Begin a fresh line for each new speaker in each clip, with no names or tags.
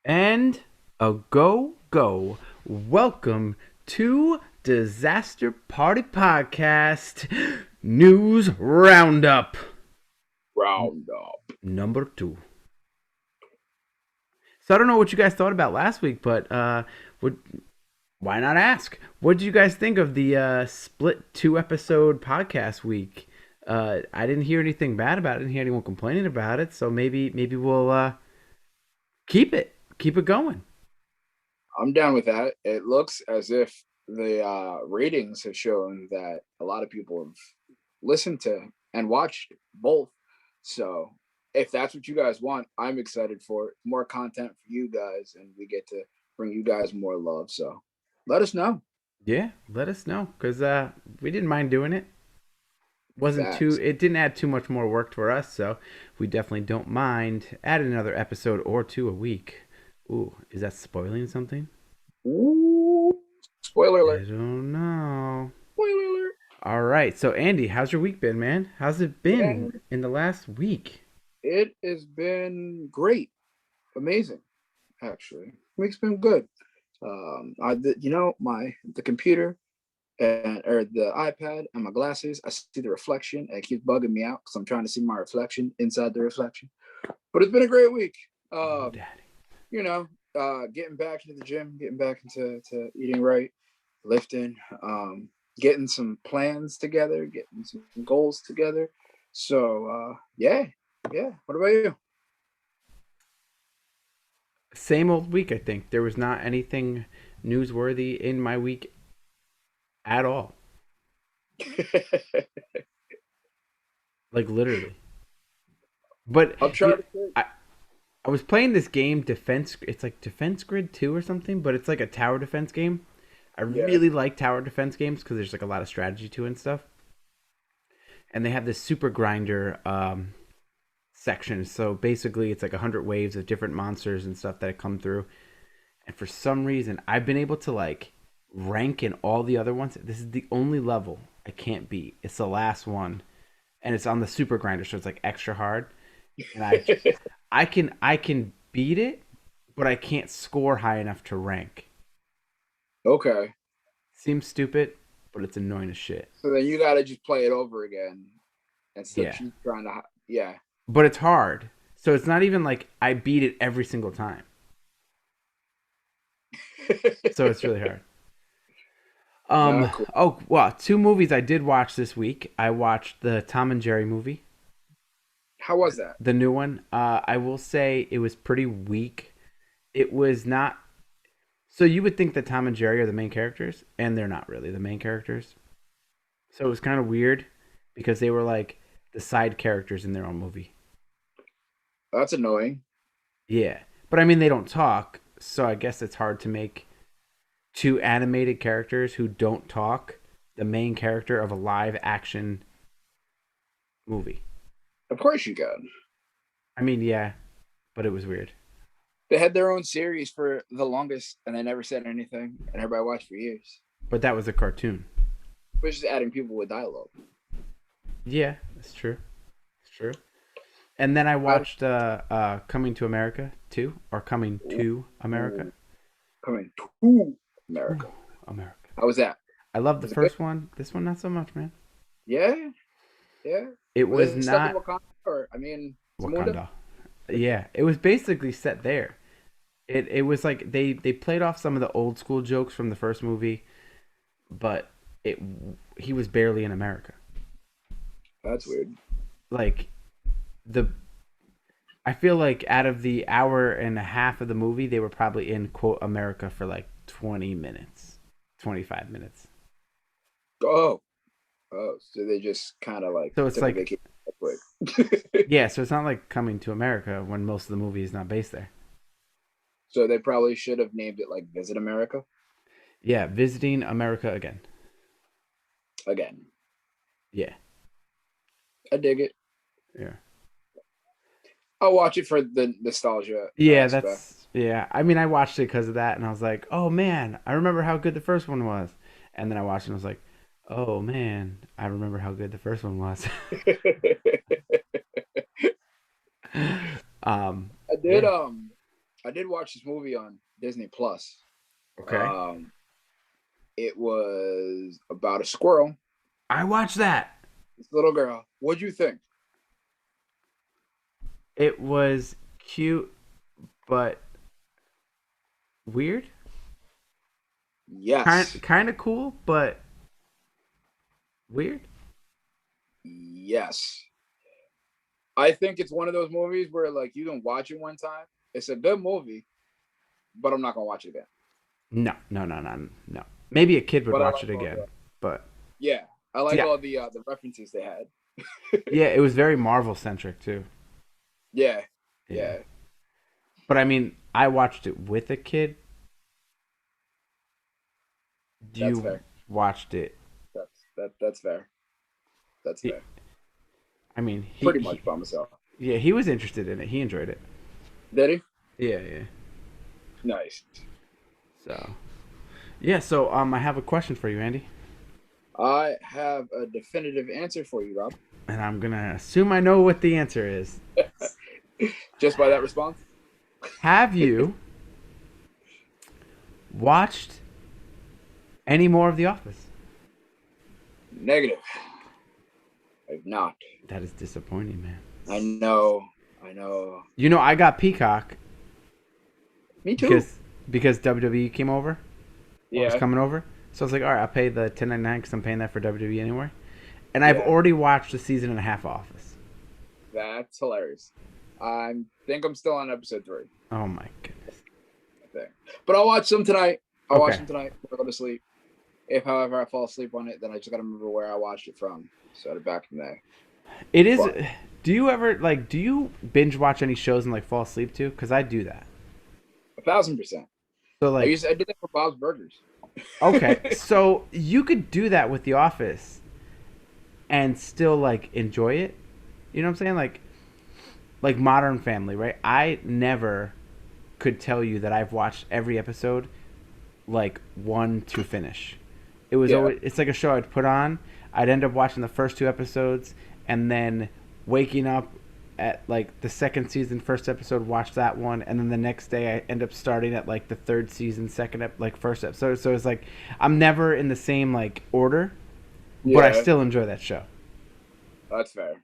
And a go. Welcome to Disaster Party Podcast News Roundup
Round up.
number 2. So I don't know what you guys thought about last week, but would why not ask? What did you guys think of the split 2 episode podcast week? I didn't hear anything bad about it. I didn't hear anyone complaining about it. So maybe we'll keep it going.
I'm down with that. It looks as if the ratings have shown that a lot of people have listened to and watched both. So if that's what you guys want, I'm excited for it. More content for you guys, and we get to bring you guys more love. So let us know.
Yeah, let us know because we didn't mind doing it. Wasn't too.
Facts.
It didn't add too much more work for us, so we definitely don't mind adding another episode or two a week. Ooh, is that spoiling something?
Ooh, spoiler
I
alert.
don't know.
Spoiler alert.
All right, so Andy, how's your week been, man? How's it been
And
in the last week?
it has been great. Amazing, actually. Week's been good. My the computer and or the iPad and my glasses. I see the reflection and it keeps bugging me out because I'm trying to see my reflection inside the reflection. But it's been a great week.
Oh,
Um,
daddy.
you know, getting back into the gym, getting back into eating right, lifting, getting some plans together, getting some goals together. So yeah, yeah. What about you?
Same old week, I think. There was not anything newsworthy in my week at all. Like literally. But
I'm trying
you,
to think.
I, I was playing this game, Defense. It's like Defense Grid 2 or something, but it's like a tower defense game. I
Yeah.
really like tower defense games because there's like a lot of strategy to it and stuff. And they have this super grinder section. So basically, it's like 100 waves of different monsters and stuff that come through. And for some reason, I've been able to like rank in all the other ones. This is the only level I can't beat. It's the last one, and it's on the super grinder, so it's like extra hard. And I can beat it, but I can't score high enough to rank.
Okay.
Seems stupid, but it's annoying as shit.
So then you got to just play it over again instead of
Yeah,
you trying to. Yeah.
but it's hard. So it's not even like I beat it every single time. So it's really hard.
Not cool.
Oh well, 2 movies I did watch this week. I watched the Tom and Jerry movie,
How was that?
the new one. I will say it was pretty weak. It was not. So you would think that Tom and Jerry are the main characters, and they're not really the main characters. So it was kind of weird because they were like the side characters in their own movie.
That's annoying.
Yeah, but I mean they don't talk, so I guess it's hard to make two animated characters who don't talk the main character of a live action movie.
Of course you can.
I mean, yeah, but it was weird.
They had their own series for the longest, and they never said anything, and everybody watched for years.
But that was a cartoon.
Which is adding people with dialogue.
Yeah, that's true. It's true. And then I
I,
watched Coming to America too, or Coming to America.
coming to
Ooh,
America.
America.
How was that?
I love the
Was it good?
first one. This one, not so much, man.
Yeah, yeah.
It
Was
was
it stuck in
not
Wakanda? Or I mean, Zamunda?
Wakanda. Yeah, it was basically set there. It was like they played off some of the old school jokes from the first movie, but it he was barely in America.
That's weird.
Like the I feel like out of the hour and a half of the movie, they were probably in quote America for like 20 minutes, 25 minutes.
Oh, oh. So they just kind of like
So it's
took a
like,
vacation real quick.
yeah, so it's not like Coming to America when most of the movie is not based there.
So they probably should have named it like Visit America
Yeah, visiting America again.
again.
Yeah,
I dig it.
yeah.
I'll watch it for the nostalgia
Yeah,
aspect.
that's, yeah. I mean, I watched it because of that, and I was like, oh man, I remember how good the first one was. And then I watched it and I was like, oh man, I remember how good the first one was.
I did
Yeah.
I did watch this movie on Disney Plus.
Okay.
Um, it was about a squirrel.
I watched that.
This little girl. What'd you think?
It was cute, but weird.
Yes.
Kind of cool, but weird.
Yes. I think it's one of those movies where like you can watch it one time. It's a good movie, but I'm not gonna watch it again.
No, no, no, no, no. Maybe a kid would
But I
watch
like
it
all
again,
the
but
yeah, I like
yeah,
all the references they had.
yeah, it was very Marvel centric too.
Yeah,
Yeah,
yeah,
but I mean, I watched it with a kid.
that's
You
fair.
watched it.
That's fair. That's
He,
fair.
I mean,
Pretty much by myself.
yeah, he was interested in it. He enjoyed it.
Did he?
Yeah, yeah.
Nice.
So, yeah, so I have a question for you, Andy,
I have a definitive answer for you, Rob.
and I'm gonna assume I know what the answer is.
Just by that response?
Have you watched any more of The Office?
Negative. I've not.
That is disappointing, man.
I know. I know.
You know, I got Peacock
Me too.
because WWE came over or was
Yeah.
coming over. So I was like, all right, I'll pay the $10.99 because I'm paying that for WWE anyway. And I've
Yeah.
already watched a season and a half of Office.
That's hilarious. I think I'm still on episode 3.
Oh my goodness.
I think. But I'll watch them tonight. I'll watch
Okay.
them tonight before I go to sleep. If, however, I fall asleep on it, then I just gotta remember where I watched it from. So back from there.
It is.
But
Do you ever do you binge watch any shows and like fall asleep to? Because I do that.
1,000%.
So
I
like,
did that for Bob's Burgers.
okay, so you could do that with The Office and still like enjoy it. You know what I'm saying? Like Modern Family, right? I never could tell you that I've watched every episode like one to finish. It was
Yeah.
always it's like a show I'd put on. I'd end up watching the first 2 episodes and then waking up at like the second season first episode, watch that one, and then the next day I end up starting at like the third season first episode. So it's like I'm never in the same like order, but I
Yeah.
still enjoy that show.
That's fair.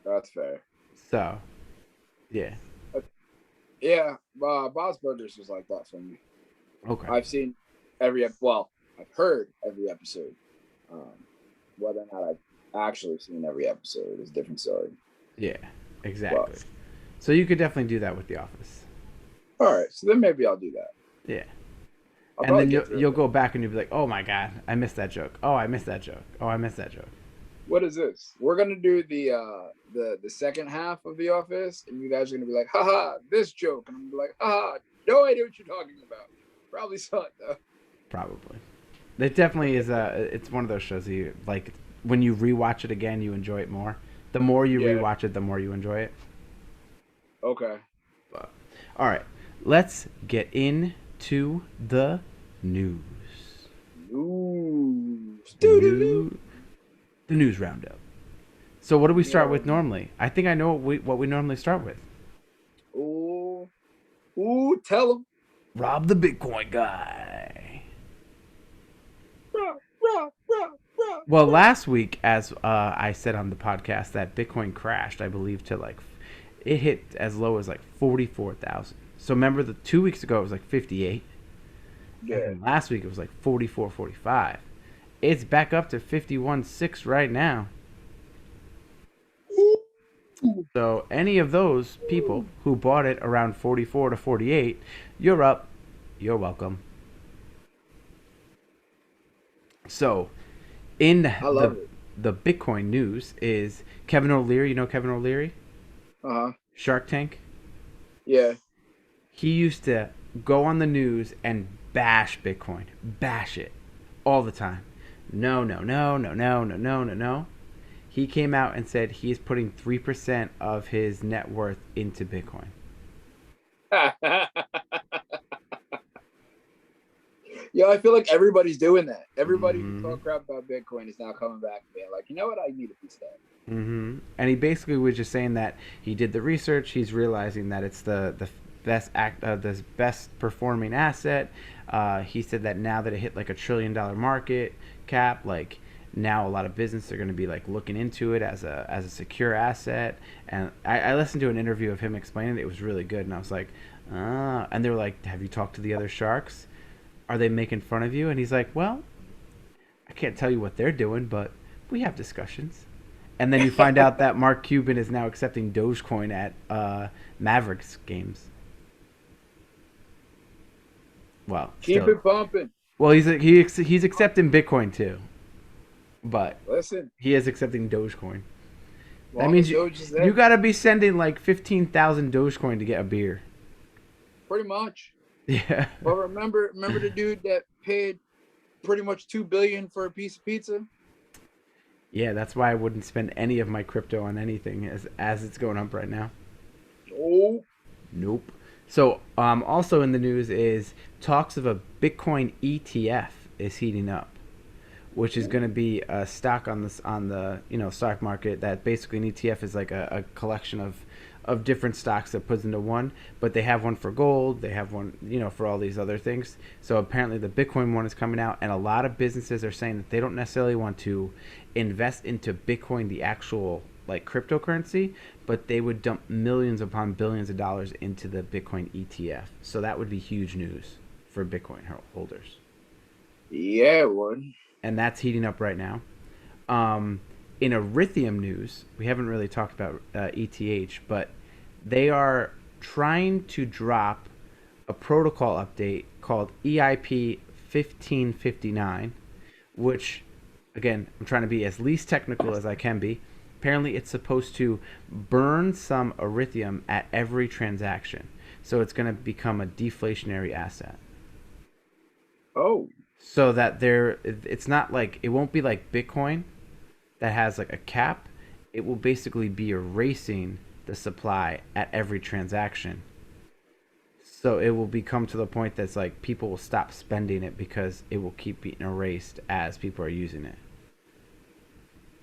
That's fair.
So yeah.
Yeah. Bob's Burgers was like that for me.
Okay.
I've seen I've heard every episode. Um, whether or not I've actually seen every episode is a different story.
Yeah, exactly.
But,
So you could definitely do that with The Office.
all right, so then maybe I'll do that.
Yeah.
I'll
And
probably
then
get through
you'll
it.
go back and you'll be like, "Oh my god, I missed that joke. Oh, I missed that joke. Oh, I missed that joke."
What is this? We're gonna do the second half of The Office, and you guys are gonna be like, haha, this joke, and I'm gonna be like, haha, no idea what you're talking about. Probably saw it though.
Probably. It definitely is it's one of those shows that you like when you rewatch it again, you enjoy it more. The more you
Yeah.
rewatch it, the more you enjoy it.
Okay.
But, all right, let's get into the news.
Ooh.
The news roundup. So what do we start with normally? I think I know what we normally start with.
Ooh. Ooh, tell them.
Rob the Bitcoin guy. Well, last week, as I said on the podcast, that Bitcoin crashed, I believe, to like, it hit as low as like 44,000. So remember, 2 weeks ago, it was like 58.
Yeah.
And last week, it was like 44, 45. It's back up to 51.6 right now. So any of those people who bought it around 44 to 48, you're up. You're welcome. So, in
I love it.
the Bitcoin news is Kevin O'Leary. You know Kevin O'Leary?
Uh-huh.
Shark Tank.
Yeah.
He used to go on the news and bash Bitcoin. Bash it. All the time. No, no, no, no, no, no, no, no, no. He came out and said he is putting 3% of his net worth into Bitcoin.
Yeah, I feel like everybody's doing that. Everybody who
Mhm.
talk crap about Bitcoin is now coming back and being like, you know what? I need a piece of that.
And he basically was just saying that he did the research. He's realizing that it's the the best performing asset. He said that now that it hit like $1 trillion market cap, like now a lot of businesses are going to be like looking into it as a secure asset. And I listened to an interview of him explaining it. It was really good, and I was like, ah. And they were like, "Have you talked to the other sharks? Are they making fun of you?" And he's like, "Well, I can't tell you what they're doing, but we have discussions." And then you find out that Mark Cuban is now accepting Dogecoin at Mavericks games. Well,
Keep
still,
it bumping.
well, he's accepting Bitcoin too, but
Listen,
he is accepting Dogecoin. That
long as
means
Doge is
you
there,
got to be sending like 15,000 Dogecoin to get a beer.
pretty much.
Yeah,
But remember the dude that paid pretty much 2 billion for a piece of pizza?
yeah. That's why I wouldn't spend any of my crypto on anything as it's going up right now.
Oh,
Nope. So, also in the news is talks of a Bitcoin ETF is heating up, which is going to be a stock on this on the stock market. That basically an ETF is like a collection of different stocks that puts into one, but they have one for gold, they have one for all these other things. So apparently the Bitcoin one is coming out, and a lot of businesses are saying that they don't necessarily want to invest into Bitcoin, the actual like cryptocurrency, but they would dump millions upon billions of dollars into the Bitcoin ETF. So that would be huge news for Bitcoin holders,
yeah, it would.
and that's heating up right now. Um, in Ethereum news, we haven't really talked about ETH, but they are trying to drop a protocol update called EIP 1559, which, again, I'm trying to be as least technical as I can be. Apparently, it's supposed to burn some Ethereum at every transaction. So it's going to become a deflationary asset.
Oh,
So that it's not like, it won't be like Bitcoin that has like a cap. It will basically be erasing the supply at every transaction. So it will become to the point that's like people will stop spending it because it will keep being erased as people are using it.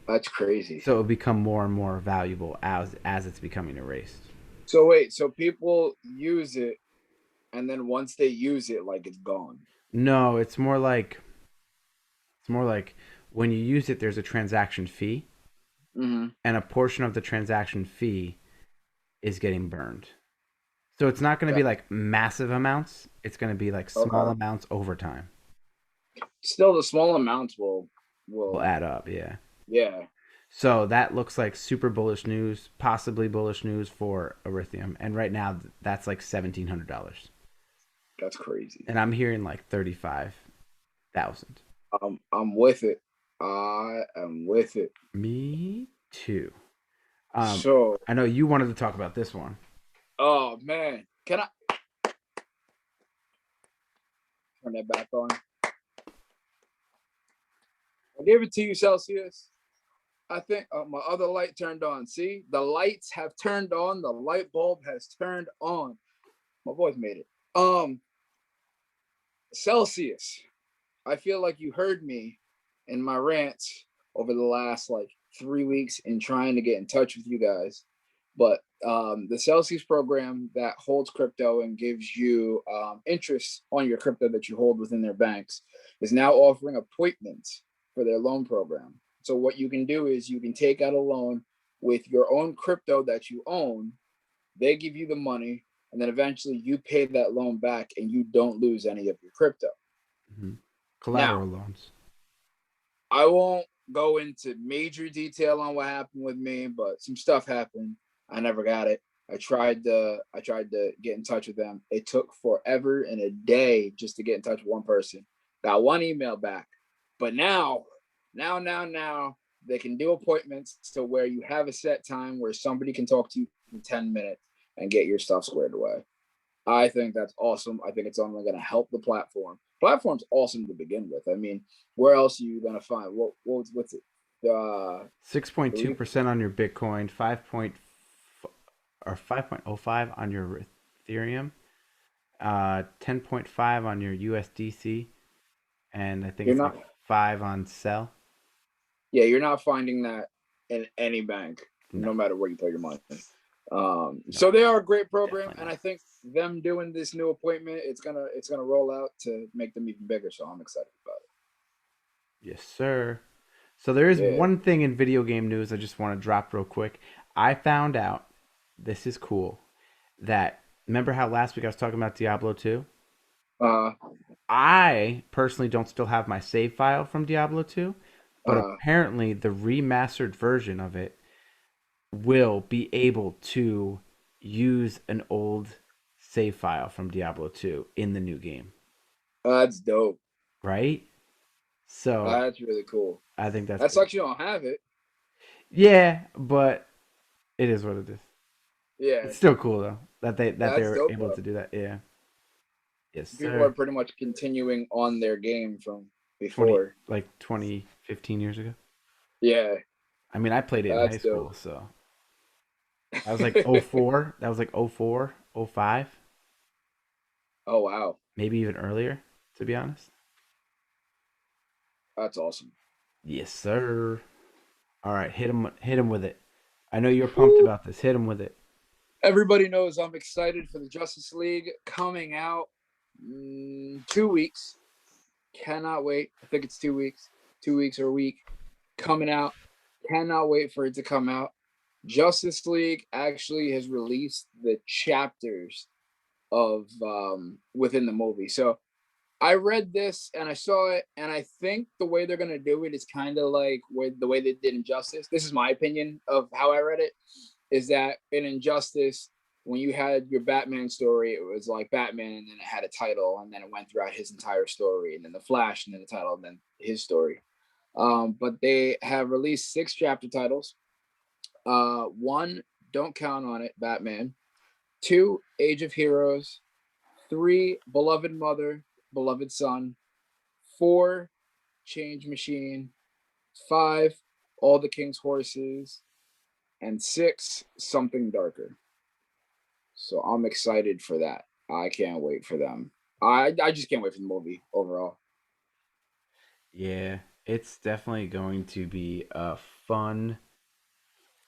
that's crazy.
So it will become more and more valuable as it's becoming erased.
So wait, so people use it, and then once they use it, like it's gone.
No, it's more like when you use it, there's a transaction fee,
Mm-hmm.
and a portion of the transaction fee is getting burned. So it's not going to
That,
be like massive amounts. It's going to be like small
okay.
amounts over time.
Still, the small amounts
Will
will
add up, yeah.
yeah.
So that looks like super bullish news, possibly bullish news for Ethereum. And right now, that's like $1,700,
That's crazy.
and I'm hearing like 35,000.
I'm with it. I am with it.
Me too. Um,
So,
I know you wanted to talk about this one.
oh man, can I turn that back on? I gave it to you, Celsius. I think my other light turned on. See, the lights have turned on. The light bulb has turned on. My voice made it. Celsius. I feel like you heard me in my rants over the last like 3 weeks in trying to get in touch with you guys. But the Celsius program that holds crypto and gives you interest on your crypto that you hold within their banks is now offering appointments for their loan program. So what you can do is you can take out a loan with your own crypto that you own. They give you the money, and then eventually you pay that loan back, and you don't lose any of your crypto.
Mm-hmm.
Now,
Collateral loans.
I won't go into major detail on what happened with me, but some stuff happened. I never got it. I tried to get in touch with them. It took forever and a day just to get in touch with one person. Got one email back. But now they can do appointments to where you have a set time where somebody can talk to you in 10 minutes and get your stuff squared away. I think that's awesome. I think it's only going to help the platform. Platform's awesome to begin with. I mean, where else are you going to find what's it? The
6.2% on your Bitcoin, 5.05 on your Ethereum, 10.5 on your USDC, and I think
you're
it's like
not
5 on Cell.
yeah, you're not finding that in any bank,
No,
no matter where you put your money.
no,
So they are a great program,
definitely
and
not.
I think them doing this new appointment, it's gonna roll out to make them even bigger. So I'm excited about
Yes, sir. So there is
it.
one thing in video game news I just want to drop real quick. I found out, this is cool, that remember how last week I was talking about Diablo 2?
Yeah.
I personally don't still have my save file from Diablo 2, but
Uh.
apparently the remastered version of it will be able to use an old save file from Diablo 2 in the new game,
That's dope.
right? So
That's really cool.
I think that's
That
pretty.
sucks you don't have it.
Yeah, but it is what it is.
Yeah,
It's still cool though that
that's
they're
dope
able
though.
to do that. Yeah. Yes,
People are
sir.
pretty much continuing on their game from
20
before.
like 20, 15 years ago.
Yeah,
I mean, I played it in high
that's dope.
school, so that was like '04. That was like '04, '05,
Oh wow,
maybe even earlier, to be honest.
that's awesome.
Yes, sir. All right, hit him with it. I know you're pumped
Woo.
about this. Hit him with it.
Everybody knows I'm excited for the Justice League coming out 2 weeks. Cannot wait. I think it's 2 weeks, 2 weeks or a week coming out. Cannot wait for it to come out. Justice League actually has released the chapters of within the movie. So I read this and I saw it, and I think the way they're gonna do it is kind of like the way they did Injustice. This is my opinion of how I read it. Is that in Injustice, when you had your Batman story, it was like Batman, and then it had a title, and then it went throughout his entire story, and then the Flash, and then the title, and then his story. But they have released 6 chapter titles. One, Don't Count on It, Batman. Two, Age of Heroes. Three, Beloved Mother, Beloved Son. Four, Change Machine. Five, All the King's Horses. And six, Something Darker. So I'm excited for that. I can't wait for them. I just can't wait for the movie overall.
Yeah, it's definitely going to be a fun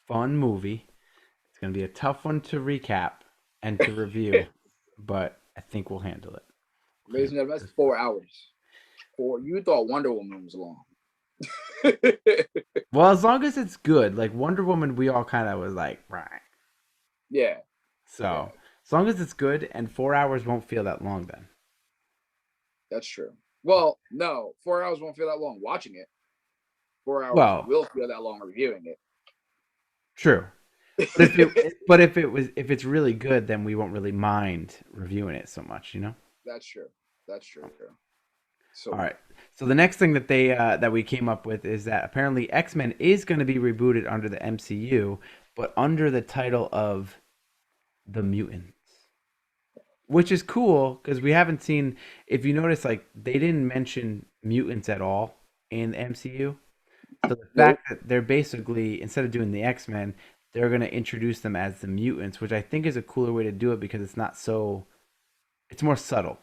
movie. It's going to be a tough one to recap and to review, but I think we'll handle it.
Ladies and gentlemen, that's 4 hours. You thought Wonder Woman was long.
Well, as long as it's good, like Wonder Woman, we all kind of was like, right.
Yeah, yeah,
So, as long as it's good and 4 hours won't feel that long, then.
that's true. Well, no, 4 hours won't feel that long watching it. 4 hours
Well,
will feel that long reviewing
true.
it.
If it's really good, then we won't really mind reviewing it so much, you know?
That's true. That's true.
All
So
right. So the next thing that they that we came up with is that apparently X-Men is going to be rebooted under the MCU, but under the title of The Mutants. Which is cool because we haven't seen, if you notice, like they didn't mention mutants at all in the MCU. So the
nope.
fact that they're basically, instead of doing the X-Men, they're going to introduce them as the mutants, which I think is a cooler way to do it because it's not so, it's more subtle.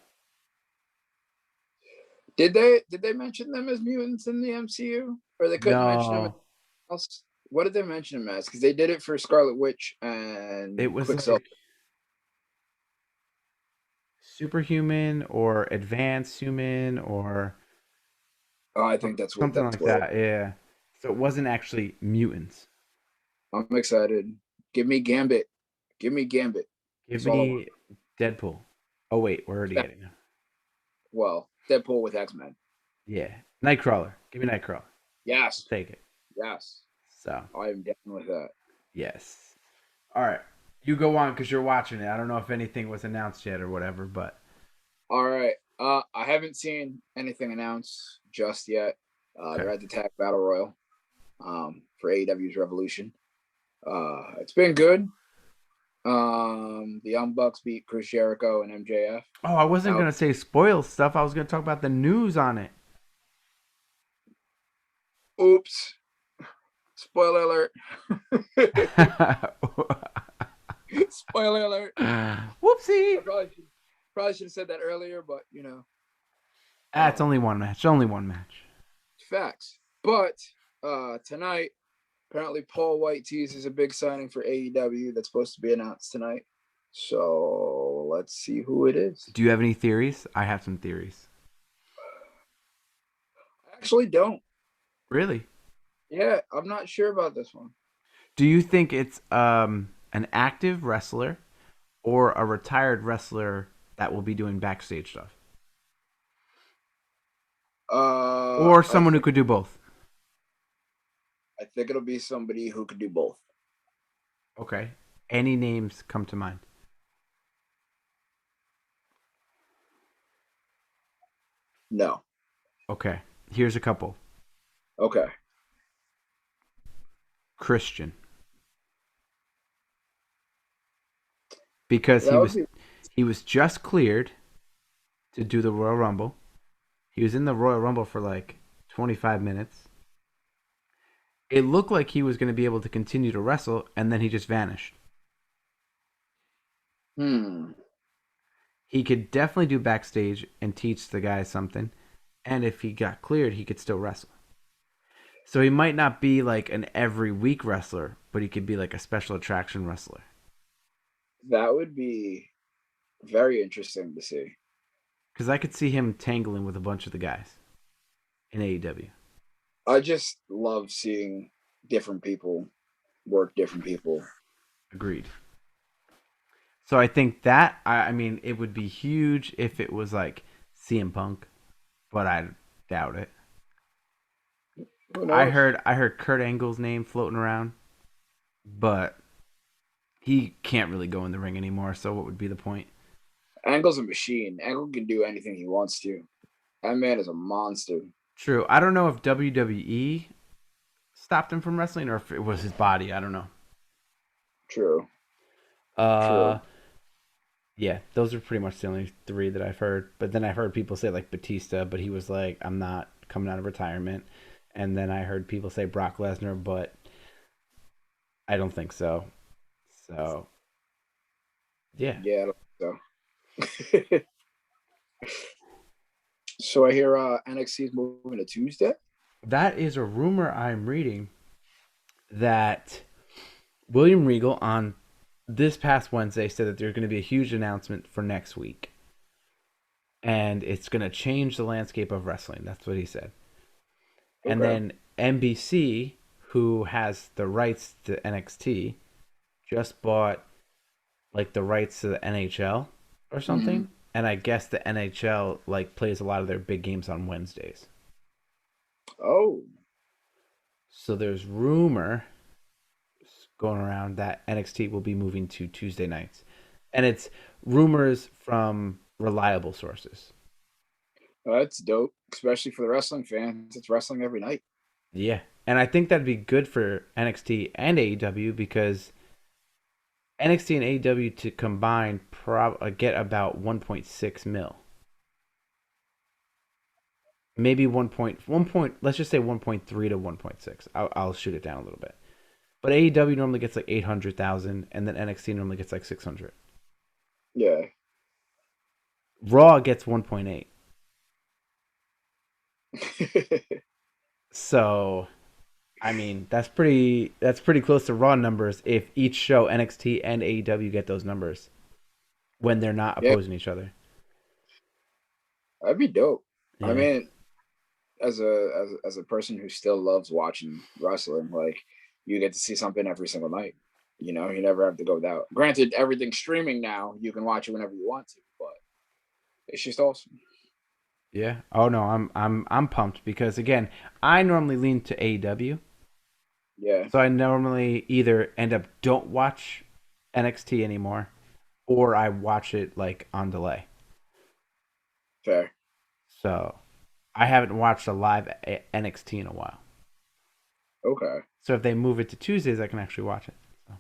Did they mention them as mutants in the MCU, or they couldn't mention them as
No,
else? What did they mention them as? Because they did it for Scarlet Witch
it
and
was
Quicksilver.
like superhuman or advanced human or
Oh, I think that's what
something
that's
like
what.
that. Yeah. So it wasn't actually mutants.
I'm excited. Give me Gambit. Give me Gambit.
Give
That's all I want.
me Deadpool. Oh wait, we're already getting it.
Well, Deadpool with X-Men.
Yeah, Nightcrawler. Give me Nightcrawler.
Yes,
Take it.
yes.
So
I am down with that.
yes. All right, you go on because you're watching it. I don't know if anything was announced yet or whatever, but
All right. I haven't seen anything announced just yet.
okay.
They're at the Tag Battle Royal for AEW's Revolution. It's been good. The Young Bucks beat Chris Jericho and MJF.
Oh, I wasn't
Now,
gonna say spoil stuff. I was gonna talk about the news on it.
oops, spoiler alert. Spoiler alert.
Whoopsie.
Probably should have said that earlier, but
Ah, it's only one match. Only one match.
facts. But tonight Apparently, Paul White teases a big signing for AEW that's supposed to be announced tonight. So let's see who it is.
Do you have any theories? I have some theories.
I actually don't.
Really?
Yeah, I'm not sure about this one.
Do you think it's an active wrestler or a retired wrestler that will be doing backstage stuff? Or
I
someone who
think
could do both?
I think it'll be somebody who could do both.
Okay. Any names come to mind?
No.
Okay. Here's a couple.
Okay.
Christian. Because
That would be.
he was just cleared to do the Royal Rumble. He was in the Royal Rumble for like 25 minutes. It looked like he was going to be able to continue to wrestle, and then he just vanished.
Hmm.
He could definitely do backstage and teach the guys something. And if he got cleared, he could still wrestle. So he might not be like an every week wrestler, but he could be like a special attraction wrestler.
That would be very interesting to see.
Because I could see him tangling with a bunch of the guys in AEW.
I just love seeing different people work different people.
Agreed. So I think that, I mean, it would be huge if it was like CM Punk, but I doubt it.
Who
I
knows?
heard I heard Kurt Angle's name floating around, but he can't really go in the ring anymore. So what would be the point?
Angle's a machine. Angle can do anything he wants to. That man is a monster.
True. I don't know if WWE stopped him from wrestling or if it was his body. I don't know.
True.
Uh,
True.
yeah, those are pretty much the only three that I've heard. But then I've heard people say like Batista, but he was like, I'm not coming out of retirement. And then I heard people say Brock Lesnar, but I don't think so. So yeah,
Yeah, I don't think so. So I hear NXT is moving to Tuesday.
that is a rumor I'm reading that William Regal on this past Wednesday said that there's going to be a huge announcement for next week. And it's going to change the landscape of wrestling. That's what he said. And
Okay.
then NBC, who has the rights to NXT, just bought like the rights to the NHL or
Hmm.
something. And I guess the NHL like plays a lot of their big games on Wednesdays.
Oh,
So there's rumor going around that NXT will be moving to Tuesday nights. And it's rumors from reliable sources.
that's dope, especially for the wrestling fans. It's wrestling every night.
Yeah. And I think that'd be good for NXT and AEW because NXT and AEW to combine get about 1.6 mil. Maybe 1 point, let's just say 1.3 to 1.6. I'll shoot it down a little bit. But AEW normally gets like 800,000 and then NXT normally gets like 600.
Yeah.
Raw gets 1.8. So, I mean, that's pretty close to Raw numbers if each show NXT and AEW get those numbers when they're not
Yeah,
opposing each other.
that'd be dope. I
Yeah.
mean, as a person who still loves watching wrestling, like you get to see something every single night. You know, you never have to go without. Granted, everything's streaming now. You can watch it whenever you want to, but it's just awesome.
Yeah. Oh no, I'm pumped because again, I normally lean to AEW.
Yeah,
So I normally either end up don't watch NXT anymore or I watch it like on delay.
fair.
So I haven't watched a live NXT in a while.
Okay,
So if they move it to Tuesdays, I can actually watch it. So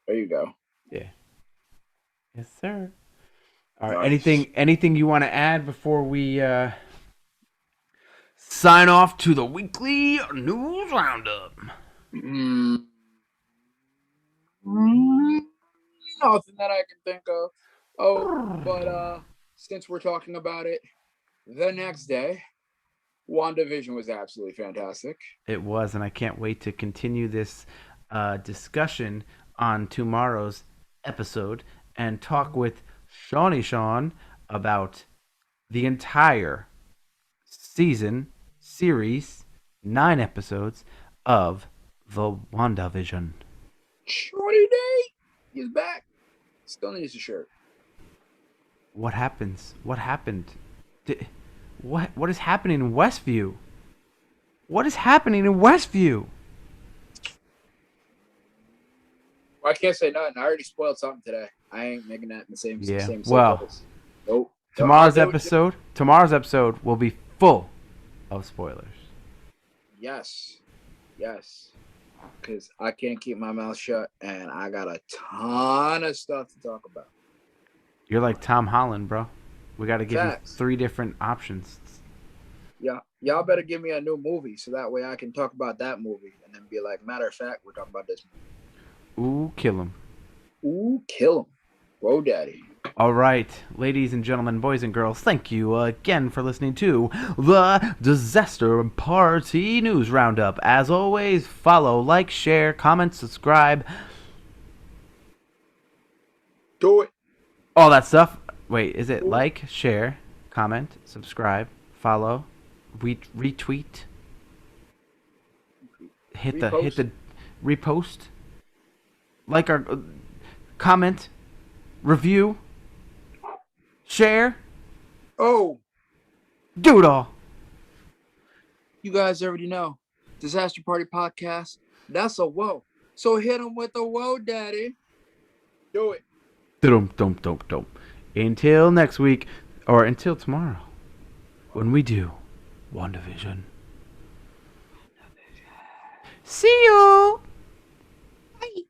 there you go.
yeah. Yes, sir. All right.
Nice.
Anything you want to add before we sign off to the weekly news roundup?
Mm, nothing that I can think of. Oh, but since we're talking about it, the next day WandaVision was absolutely fantastic.
It was, and I can't wait to continue this discussion on tomorrow's episode and talk with Shawnee Sean about the entire season, series, 9 episodes of the WandaVision.
Shorty Day, he's back. Still needs a shirt.
What happens? What happened? What is happening in Westview? What is happening in Westview?
Well, I can't say nothing. I already spoiled something today. I ain't making that in the same
Yeah.
same
Well,
place. Nope.
tomorrow's episode will be full of spoilers.
Yes. Yes. Because I can't keep my mouth shut, and I got a ton of stuff to talk about.
You're like Tom Holland, bro. We got to give
Facts.
you 3 different options.
Yeah, y'all better give me a new movie so that way I can talk about that movie and then be like, matter of fact, we're talking about this movie.
Ooh, kill him.
Ooh, kill him. Whoa, daddy.
All right, ladies and gentlemen, boys and girls, thank you again for listening to the Disaster Party News Roundup. As always, follow, like, share, comment, subscribe.
Do it.
All that stuff. Wait, is it like, share, comment, subscribe, follow, retweet, hit the repost, like our comment, review, share,
Oh,
do it all.
you guys already know. Disaster Party Podcast. That's a whoa. So hit him with a whoa, daddy. Do it.
Dum. Until next week, or until tomorrow, when we do WandaVision. See you.
Bye.